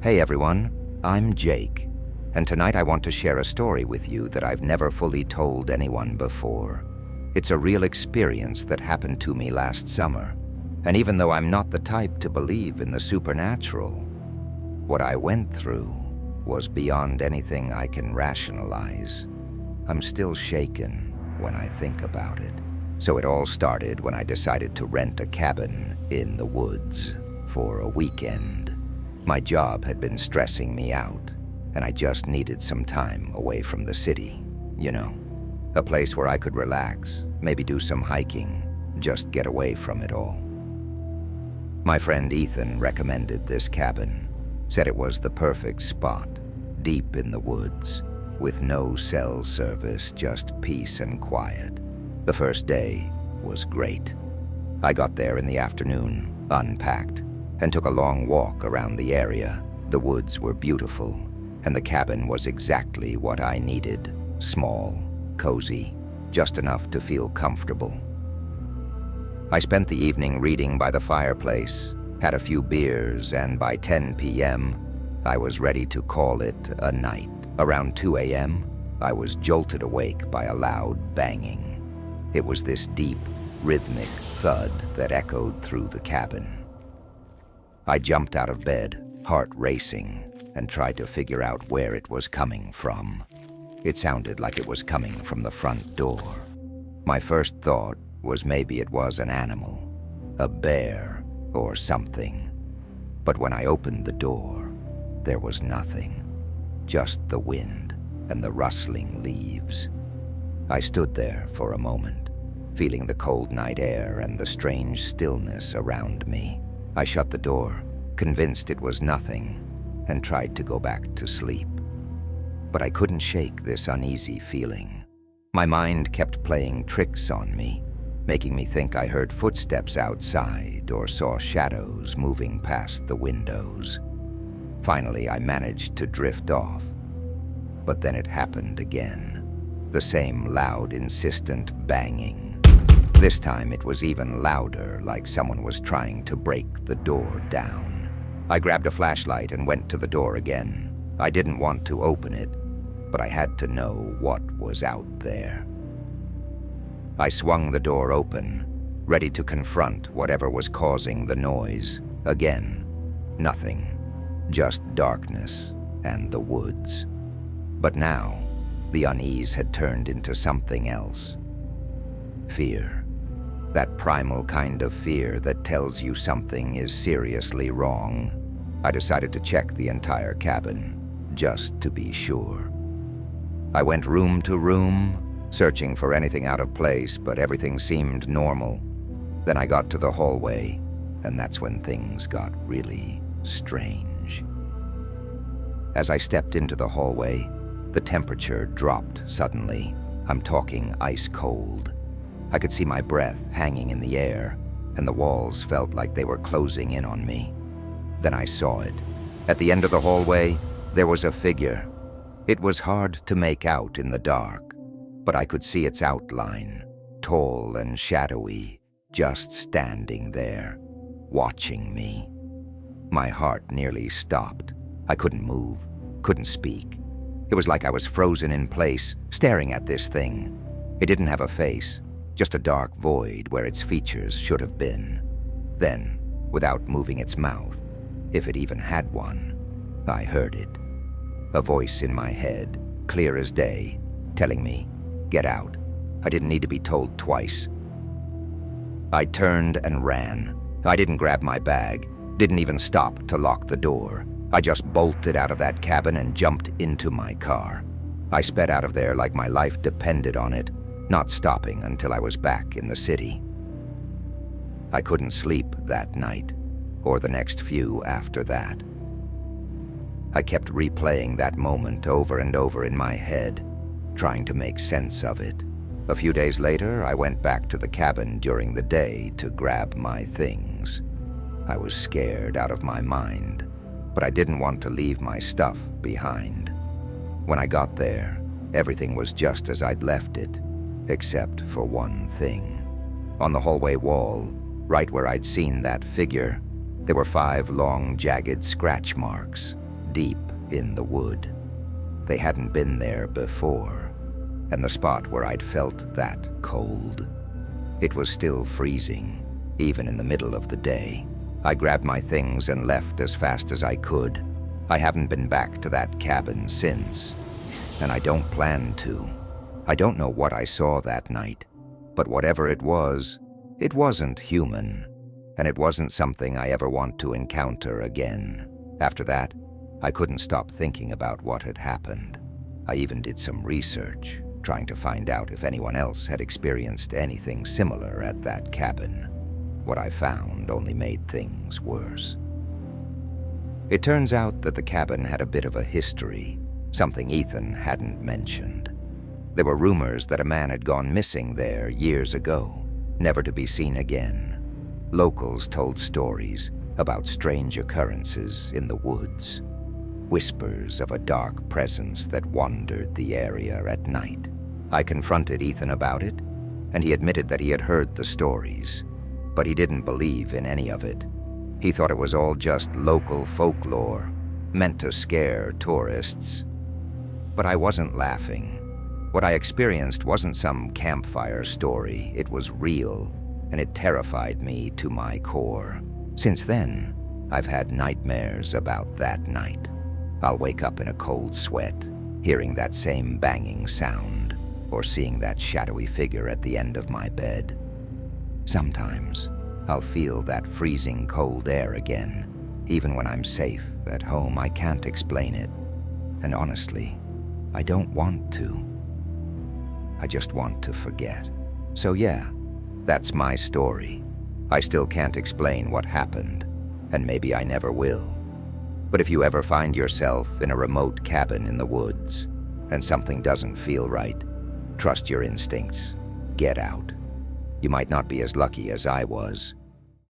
Hey everyone, I'm Jake, and tonight I want to share a story with you that I've never fully told anyone before. It's a real experience that happened to me last summer, and even though I'm not the type to believe in the supernatural, what I went through was beyond anything I can rationalize. I'm still shaken when I think about it. So it all started when I decided to rent a cabin in the woods for a weekend. My job had been stressing me out, and I just needed some time away from the city, a place where I could relax, maybe do some hiking, just get away from it all. My friend Ethan recommended this cabin, said it was the perfect spot, deep in the woods, with no cell service, just peace and quiet. The first day was great. I got there in the afternoon, unpacked, and took a long walk around the area. The woods were beautiful, and the cabin was exactly what I needed. Small, cozy, just enough to feel comfortable. I spent the evening reading by the fireplace, had a few beers, and by 10 p.m., I was ready to call it a night. Around 2 a.m., I was jolted awake by a loud banging. It was this deep, rhythmic thud that echoed through the cabin. I jumped out of bed, heart racing, and tried to figure out where it was coming from. It sounded like it was coming from the front door. My first thought was maybe it was an animal, a bear or something. But when I opened the door, there was nothing, just the wind and the rustling leaves. I stood there for a moment, feeling the cold night air and the strange stillness around me. I shut the door, convinced it was nothing, and tried to go back to sleep. But I couldn't shake this uneasy feeling. My mind kept playing tricks on me, making me think I heard footsteps outside or saw shadows moving past the windows. Finally, I managed to drift off. But then it happened again. The same loud, insistent banging. This time it was even louder, like someone was trying to break the door down. I grabbed a flashlight and went to the door again. I didn't want to open it, but I had to know what was out there. I swung the door open, ready to confront whatever was causing the noise. Again, nothing, just darkness and the woods. But now, the unease had turned into something else. Fear. That primal kind of fear that tells you something is seriously wrong. I decided to check the entire cabin, just to be sure. I went room to room, searching for anything out of place, but everything seemed normal. Then I got to the hallway, and that's when things got really strange. As I stepped into the hallway, the temperature dropped suddenly. I'm talking ice cold. I could see my breath hanging in the air, and the walls felt like they were closing in on me. Then I saw it. At the end of the hallway, there was a figure. It was hard to make out in the dark, but I could see its outline, tall and shadowy, just standing there, watching me. My heart nearly stopped. I couldn't move, couldn't speak. It was like I was frozen in place, staring at this thing. It didn't have a face, just a dark void where its features should have been. Then, without moving its mouth, if it even had one, I heard it. A voice in my head, clear as day, telling me, "Get out." I didn't need to be told twice. I turned and ran. I didn't grab my bag, didn't even stop to lock the door. I just bolted out of that cabin and jumped into my car. I sped out of there like my life depended on it, not stopping until I was back in the city. I couldn't sleep that night, or the next few after that. I kept replaying that moment over and over in my head, trying to make sense of it. A few days later, I went back to the cabin during the day to grab my things. I was scared out of my mind, but I didn't want to leave my stuff behind. When I got there, everything was just as I'd left it, except for one thing. On the hallway wall, right where I'd seen that figure, there were 5 long, jagged scratch marks. deep in the wood. They hadn't been there before, and the spot where I'd felt that cold, it was still freezing, even in the middle of the day. I grabbed my things and left as fast as I could. I haven't been back to that cabin since, and I don't plan to. I don't know what I saw that night, but whatever it wasn't human, and it wasn't something I ever want to encounter again. After that, I couldn't stop thinking about what had happened. I even did some research, trying to find out if anyone else had experienced anything similar at that cabin. What I found only made things worse. It turns out that the cabin had a bit of a history, something Ethan hadn't mentioned. There were rumors that a man had gone missing there years ago, never to be seen again. Locals told stories about strange occurrences in the woods, whispers of a dark presence that wandered the area at night. I confronted Ethan about it, and he admitted that he had heard the stories, but he didn't believe in any of it. He thought it was all just local folklore, meant to scare tourists. But I wasn't laughing. What I experienced wasn't some campfire story. It was real, and it terrified me to my core. Since then, I've had nightmares about that night. I'll wake up in a cold sweat, hearing that same banging sound, or seeing that shadowy figure at the end of my bed. Sometimes, I'll feel that freezing cold air again. Even when I'm safe at home, I can't explain it. And honestly, I don't want to. I just want to forget. So yeah, that's my story. I still can't explain what happened, and maybe I never will. But if you ever find yourself in a remote cabin in the woods, and something doesn't feel right, trust your instincts. Get out. You might not be as lucky as I was,